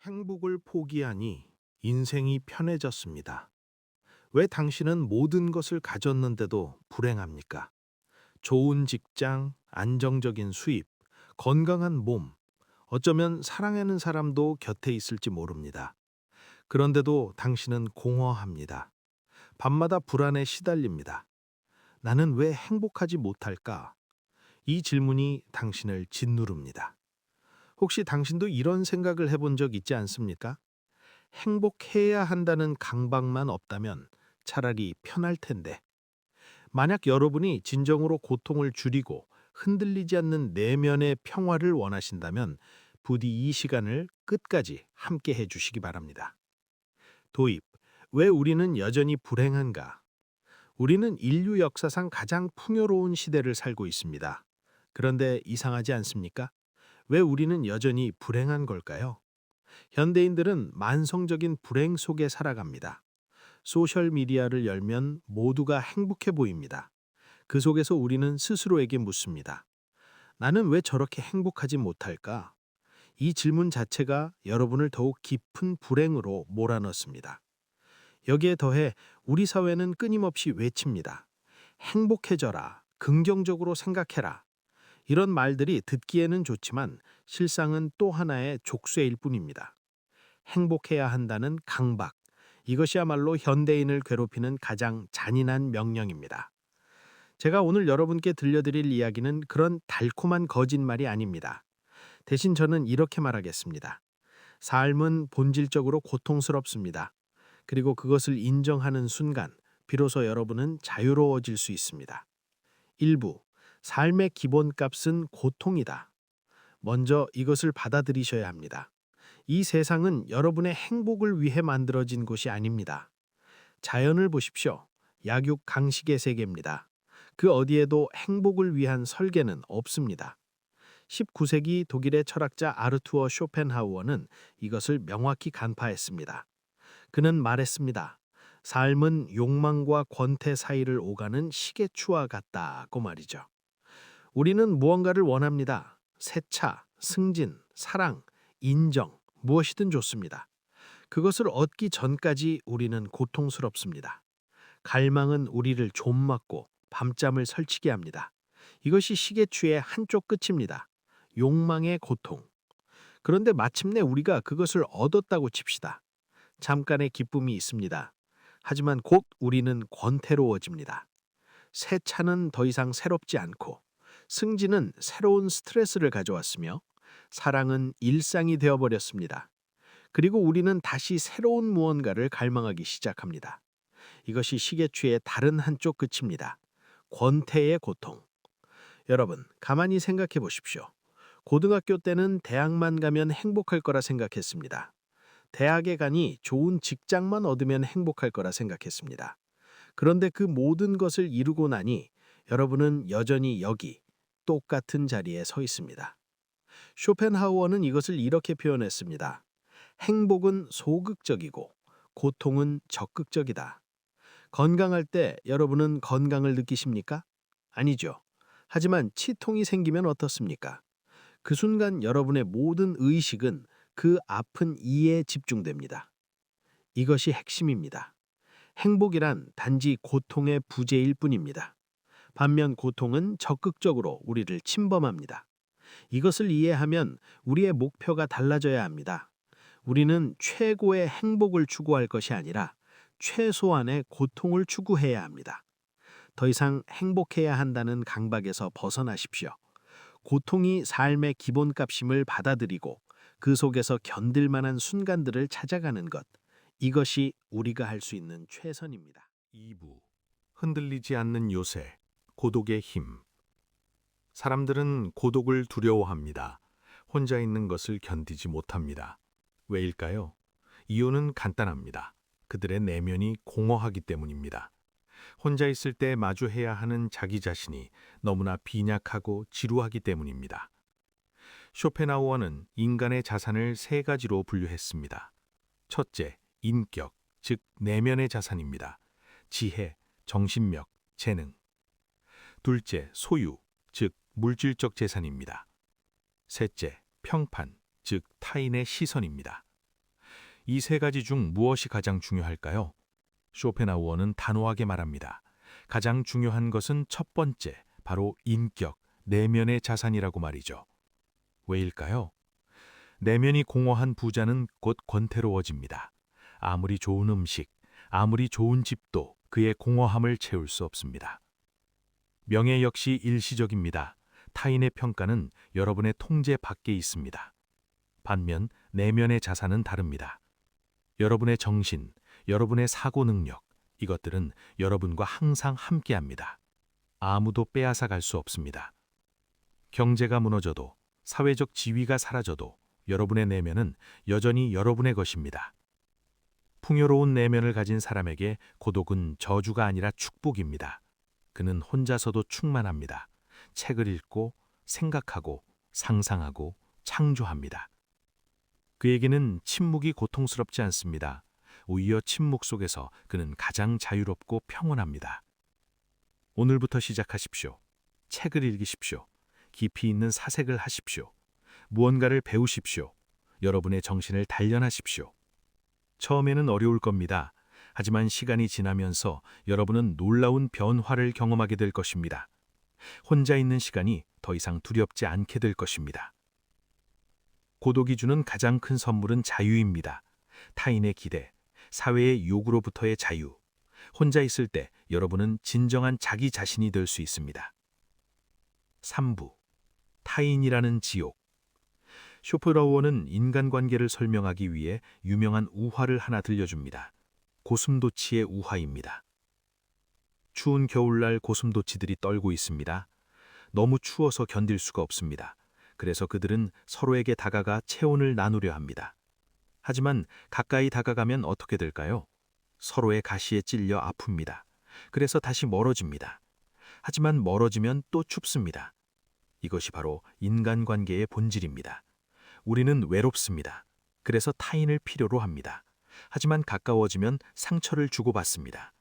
행복을 포기하니 인생이 편해졌습니다. 왜 당신은 모든 것을 가졌는데도 불행합니까? 좋은 직장, 안정적인 수입, 건강한 몸, 어쩌면 사랑하는 사람도 곁에 있을지 모릅니다. 그런데도 당신은 공허합니다. 밤마다 불안에 시달립니다. 나는 왜 행복하지 못할까? 이 질문이 당신을 짓누릅니다. 혹시 당신도 이런 생각을 해본 적 있지 않습니까? 행복해야 한다는 강박만 없다면 차라리 편할 텐데. 만약 여러분이 진정으로 고통을 줄이고 흔들리지 않는 내면의 평화를 원하신다면 부디 이 시간을 끝까지 함께 해주시기 바랍니다. 도입. 왜 우리는 여전히 불행한가? 우리는 인류 역사상 가장 풍요로운 시대를 살고 있습니다. 그런데 이상하지 않습니까? 왜 우리는 여전히 불행한 걸까요? 현대인들은 만성적인 불행 속에 살아갑니다. 소셜미디어를 열면 모두가 행복해 보입니다. 그 속에서 우리는 스스로에게 묻습니다. 나는 왜 저렇게 행복하지 못할까? 이 질문 자체가 여러분을 더욱 깊은 불행으로 몰아넣습니다. 여기에 더해 우리 사회는 끊임없이 외칩니다. 행복해져라, 긍정적으로 생각해라. 이런 말들이 듣기에는 좋지만 실상은 또 하나의 족쇄일 뿐입니다. 행복해야 한다는 강박. 이것이야말로 현대인을 괴롭히는 가장 잔인한 명령입니다. 제가 오늘 여러분께 들려드릴 이야기는 그런 달콤한 거짓말이 아닙니다. 대신 저는 이렇게 말하겠습니다. 삶은 본질적으로 고통스럽습니다. 그리고 그것을 인정하는 순간, 비로소 여러분은 자유로워질 수 있습니다. 일부, 삶의 기본값은 고통이다. 먼저 이것을 받아들이셔야 합니다. 이 세상은 여러분의 행복을 위해 만들어진 곳이 아닙니다. 자연을 보십시오. 약육강식의 세계입니다. 그 어디에도 행복을 위한 설계는 없습니다. 19세기 독일의 철학자 아르투어 쇼펜하우어는 이것을 명확히 간파했습니다. 그는 말했습니다. 삶은 욕망과 권태 사이를 오가는 시계추와 같다고 말이죠. 우리는 무언가를 원합니다. 새 차, 승진, 사랑, 인정, 무엇이든 좋습니다. 그것을 얻기 전까지 우리는 고통스럽습니다. 갈망은 우리를 좀맞고 밤잠을 설치게 합니다. 이것이 시계추의 한쪽 끝입니다. 욕망의 고통. 그런데 마침내 우리가 그것을 얻었다고 칩시다. 잠깐의 기쁨이 있습니다. 하지만 곧 우리는 권태로워집니다. 새 차는 더 이상 새롭지 않고 승진은 새로운 스트레스를 가져왔으며 사랑은 일상이 되어버렸습니다. 그리고 우리는 다시 새로운 무언가를 갈망하기 시작합니다. 이것이 시계추의 다른 한쪽 끝입니다. 권태의 고통. 여러분, 가만히 생각해 보십시오. 고등학교 때는 대학만 가면 행복할 거라 생각했습니다. 대학에 가니 좋은 직장만 얻으면 행복할 거라 생각했습니다. 그런데 그 모든 것을 이루고 나니 여러분은 여전히 여기 똑같은 자리에 서 있습니다. 쇼펜하우어는 이것을 이렇게 표현했습니다. 행복은 소극적이고 고통은 적극적이다. 건강할 때 여러분은 건강을 느끼십니까? 아니죠. 하지만 치통이 생기면 어떻습니까? 그 순간 여러분의 모든 의식은 그 아픈 이에 집중됩니다. 이것이 핵심입니다. 행복이란 단지 고통의 부재일 뿐입니다. 반면 고통은 적극적으로 우리를 침범합니다. 이것을 이해하면 우리의 목표가 달라져야 합니다. 우리는 최고의 행복을 추구할 것이 아니라 최소한의 고통을 추구해야 합니다. 더 이상 행복해야 한다는 강박에서 벗어나십시오. 고통이 삶의 기본값임을 받아들이고 그 속에서 견딜 만한 순간들을 찾아가는 것. 이것이 우리가 할 수 있는 최선입니다. 2부. 흔들리지 않는 요새, 고독의 힘. 사람들은 고독을 두려워합니다. 혼자 있는 것을 견디지 못합니다. 왜일까요? 이유는 간단합니다. 그들의 내면이 공허하기 때문입니다. 혼자 있을 때 마주해야 하는 자기 자신이 너무나 빈약하고 지루하기 때문입니다. 쇼펜하우어는 인간의 자산을 세 가지로 분류했습니다. 첫째, 인격, 즉 내면의 자산입니다. 지혜, 정신력, 재능. 둘째, 소유, 즉 물질적 재산입니다. 셋째, 평판, 즉 타인의 시선입니다. 이 세 가지 중 무엇이 가장 중요할까요? 쇼펜하우어는 단호하게 말합니다. 가장 중요한 것은 첫 번째, 바로 인격, 내면의 자산이라고 말이죠. 왜일까요? 내면이 공허한 부자는 곧 권태로워집니다. 아무리 좋은 음식, 아무리 좋은 집도 그의 공허함을 채울 수 없습니다. 명예 역시 일시적입니다. 타인의 평가는 여러분의 통제 밖에 있습니다. 반면 내면의 자산은 다릅니다. 여러분의 정신, 여러분의 사고 능력, 이것들은 여러분과 항상 함께합니다. 아무도 빼앗아 갈 수 없습니다. 경제가 무너져도, 사회적 지위가 사라져도 여러분의 내면은 여전히 여러분의 것입니다. 풍요로운 내면을 가진 사람에게 고독은 저주가 아니라 축복입니다. 그는 혼자서도 충만합니다. 책을 읽고, 생각하고, 상상하고, 창조합니다. 그에게는 침묵이 고통스럽지 않습니다. 오히려 침묵 속에서 그는 가장 자유롭고 평온합니다. 오늘부터 시작하십시오. 책을 읽으십시오. 깊이 있는 사색을 하십시오. 무언가를 배우십시오. 여러분의 정신을 단련하십시오. 처음에는 어려울 겁니다. 하지만 시간이 지나면서 여러분은 놀라운 변화를 경험하게 될 것입니다. 혼자 있는 시간이 더 이상 두렵지 않게 될 것입니다. 고독이 주는 가장 큰 선물은 자유입니다. 타인의 기대, 사회의 요구로부터의 자유. 혼자 있을 때 여러분은 진정한 자기 자신이 될 수 있습니다. 3부. 타인이라는 지옥. 쇼펜하우어는 인간관계를 설명하기 위해 유명한 우화를 하나 들려줍니다. 고슴도치의 우화입니다. 추운 겨울날 고슴도치들이 떨고 있습니다. 너무 추워서 견딜 수가 없습니다. 그래서 그들은 서로에게 다가가 체온을 나누려 합니다. 하지만 가까이 다가가면 어떻게 될까요? 서로의 가시에 찔려 아픕니다. 그래서 다시 멀어집니다. 하지만 멀어지면 또 춥습니다. 이것이 바로 인간관계의 본질입니다. 우리는 외롭습니다. 그래서 타인을 필요로 합니다. 하지만 가까워지면 상처를 주고받습니다.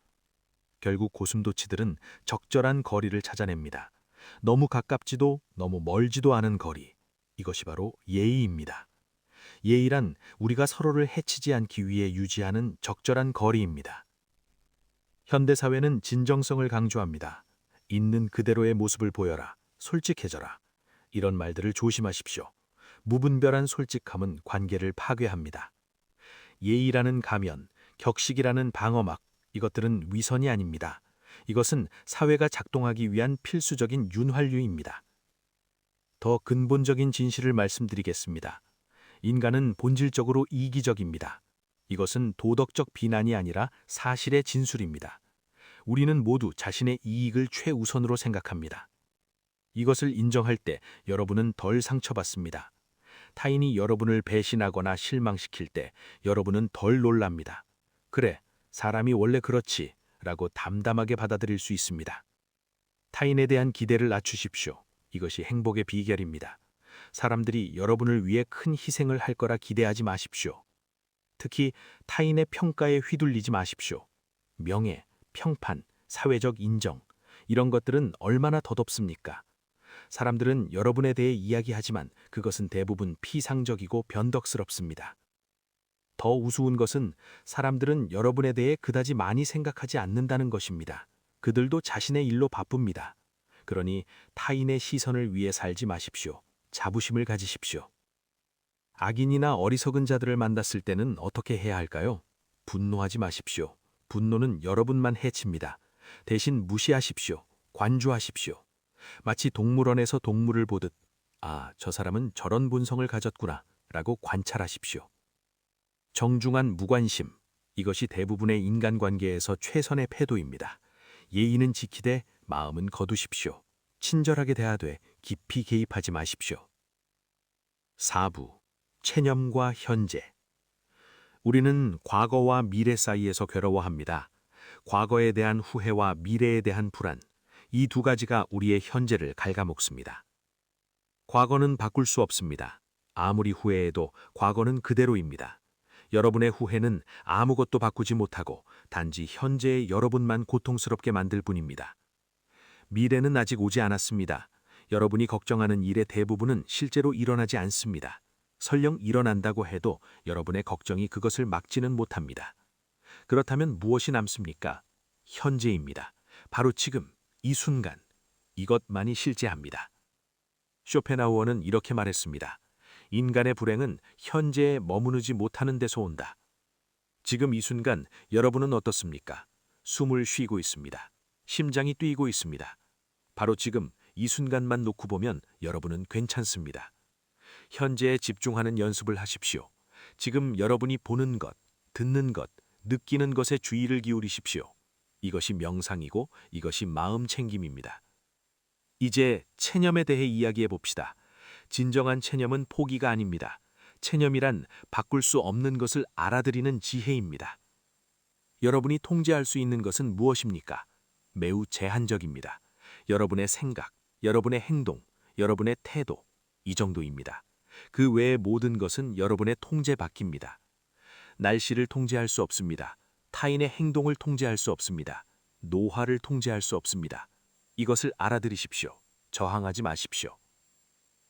결국 고슴도치들은 적절한 거리를 찾아냅니다. 너무 가깝지도 너무 멀지도 않은 거리. 이것이 바로 예의입니다. 예의란 우리가 서로를 해치지 않기 위해 유지하는 적절한 거리입니다. 현대사회는 진정성을 강조합니다. 있는 그대로의 모습을 보여라. 솔직해져라. 이런 말들을 조심하십시오. 무분별한 솔직함은 관계를 파괴합니다. 예의라는 가면, 격식이라는 방어막, 이것들은 위선이 아닙니다. 이것은 사회가 작동하기 위한 필수적인 윤활유입니다. 더 근본적인 진실을 말씀드리겠습니다. 인간은 본질적으로 이기적입니다. 이것은 도덕적 비난이 아니라 사실의 진술입니다. 우리는 모두 자신의 이익을 최우선으로 생각합니다. 이것을 인정할 때 여러분은 덜 상처받습니다. 타인이 여러분을 배신하거나 실망시킬 때 여러분은 덜 놀랍니다. 그래, 사람이 원래 그렇지 라고 담담하게 받아들일 수 있습니다. 타인에 대한 기대를 낮추십시오. 이것이 행복의 비결입니다. 사람들이 여러분을 위해 큰 희생을 할 거라 기대하지 마십시오. 특히 타인의 평가에 휘둘리지 마십시오. 명예, 평판, 사회적 인정, 이런 것들은 얼마나 덧없습니까? 사람들은 여러분에 대해 이야기하지만 그것은 대부분 피상적이고 변덕스럽습니다. 더 우스운 것은 사람들은 여러분에 대해 그다지 많이 생각하지 않는다는 것입니다. 그들도 자신의 일로 바쁩니다. 그러니 타인의 시선을 위해 살지 마십시오. 자부심을 가지십시오. 악인이나 어리석은 자들을 만났을 때는 어떻게 해야 할까요? 분노하지 마십시오. 분노는 여러분만 해칩니다. 대신 무시하십시오. 관주하십시오. 마치 동물원에서 동물을 보듯 아, 저 사람은 저런 본성을 가졌구나 라고 관찰하십시오. 정중한 무관심, 이것이 대부분의 인간관계에서 최선의 패도입니다. 예의는 지키되 마음은 거두십시오. 친절하게 대하되 깊이 개입하지 마십시오. 4부. 체념과 현재. 우리는 과거와 미래 사이에서 괴로워합니다. 과거에 대한 후회와 미래에 대한 불안, 이 두 가지가 우리의 현재를 갉아먹습니다. 과거는 바꿀 수 없습니다. 아무리 후회해도 과거는 그대로입니다. 여러분의 후회는 아무것도 바꾸지 못하고 단지 현재의 여러분만 고통스럽게 만들 뿐입니다. 미래는 아직 오지 않았습니다. 여러분이 걱정하는 일의 대부분은 실제로 일어나지 않습니다. 설령 일어난다고 해도 여러분의 걱정이 그것을 막지는 못합니다. 그렇다면 무엇이 남습니까? 현재입니다. 바로 지금, 이 순간, 이것만이 실제합니다. 쇼펜하우어는 이렇게 말했습니다. 인간의 불행은 현재에 머무르지 못하는 데서 온다. 지금 이 순간 여러분은 어떻습니까? 숨을 쉬고 있습니다. 심장이 뛰고 있습니다. 바로 지금 이 순간만 놓고 보면 여러분은 괜찮습니다. 현재에 집중하는 연습을 하십시오. 지금 여러분이 보는 것, 듣는 것, 느끼는 것에 주의를 기울이십시오. 이것이 명상이고 이것이 마음 챙김입니다. 이제 체념에 대해 이야기해 봅시다. 진정한 체념은 포기가 아닙니다. 체념이란 바꿀 수 없는 것을 알아들이는 지혜입니다. 여러분이 통제할 수 있는 것은 무엇입니까? 매우 제한적입니다. 여러분의 생각, 여러분의 행동, 여러분의 태도, 이 정도입니다. 그 외의 모든 것은 여러분의 통제 밖입니다. 날씨를 통제할 수 없습니다. 타인의 행동을 통제할 수 없습니다. 노화를 통제할 수 없습니다. 이것을 알아들이십시오. 저항하지 마십시오.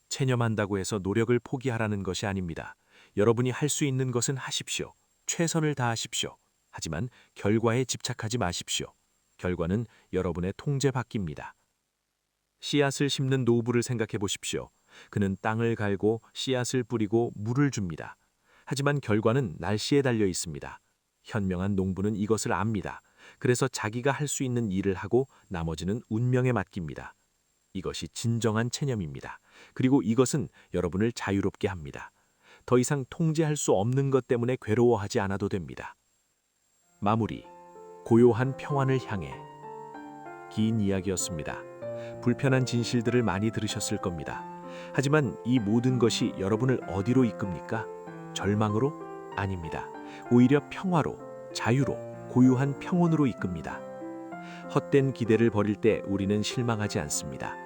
체념한다고 해서 노력을 포기하라는 것이 아닙니다. 여러분이 할 수 있는 것은 하십시오. 최선을 다하십시오. 하지만 결과에 집착하지 마십시오. 결과는 여러분의 통제 밖입니다. 씨앗을 심는 노부를 생각해 보십시오. 그는 땅을 갈고 씨앗을 뿌리고 물을 줍니다. 하지만 결과는 날씨에 달려 있습니다. 현명한 농부는 이것을 압니다. 그래서 자기가 할 수 있는 일을 하고 나머지는 운명에 맡깁니다. 이것이 진정한 체념입니다. 그리고 이것은 여러분을 자유롭게 합니다. 더 이상 통제할 수 없는 것 때문에 괴로워하지 않아도 됩니다. 마무리, 고요한 평안을 향해. 긴 이야기였습니다. 불편한 진실들을 많이 들으셨을 겁니다. 하지만 이 모든 것이 여러분을 어디로 이끕니까? 절망으로? 아닙니다. 오히려 평화로, 자유로, 고요한 평온으로 이끕니다. 헛된 기대를 버릴 때 우리는 실망하지 않습니다.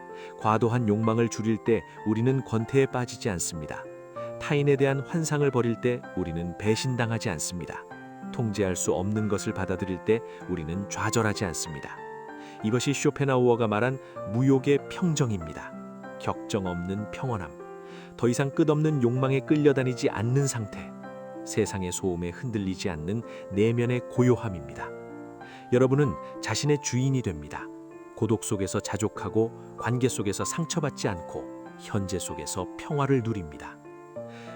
과도한 욕망을 줄일 때 우리는 권태에 빠지지 않습니다. 타인에 대한 환상을 버릴 때 우리는 배신당하지 않습니다. 통제할 수 없는 것을 받아들일 때 우리는 좌절하지 않습니다. 이것이 쇼펜하우어가 말한 무욕의 평정입니다. 격정 없는 평온함. 더 이상 끝없는 욕망에 끌려다니지 않는 상태. 세상의 소음에 흔들리지 않는 내면의 고요함입니다. 여러분은 자신의 주인이 됩니다. 고독 속에서 자족하고 관계 속에서 상처받지 않고 현재 속에서 평화를 누립니다.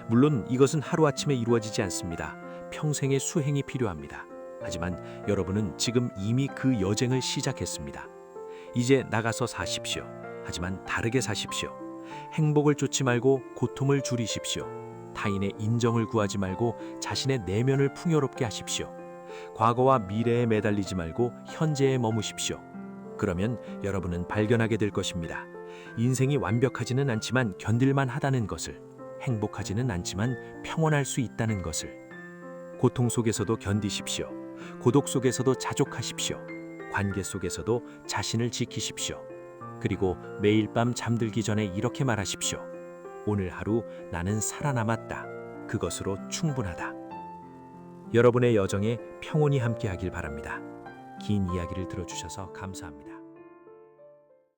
물론 이것은 하루아침에 이루어지지 않습니다. 평생의 수행이 필요합니다. 하지만 여러분은 지금 이미 그 여정을 시작했습니다. 이제 나가서 사십시오. 하지만 다르게 사십시오. 행복을 쫓지 말고 고통을 줄이십시오. 타인의 인정을 구하지 말고 자신의 내면을 풍요롭게 하십시오. 과거와 미래에 매달리지 말고 현재에 머무십시오. 그러면 여러분은 발견하게 될 것입니다. 인생이 완벽하지는 않지만 견딜만 하다는 것을, 행복하지는 않지만 평온할 수 있다는 것을. 고통 속에서도 견디십시오. 고독 속에서도 자족하십시오. 관계 속에서도 자신을 지키십시오. 그리고 매일 밤 잠들기 전에 이렇게 말하십시오. 오늘 하루 나는 살아남았다. 그것으로 충분하다. 여러분의 여정에 평온이 함께하길 바랍니다. 긴 이야기를 들어주셔서 감사합니다.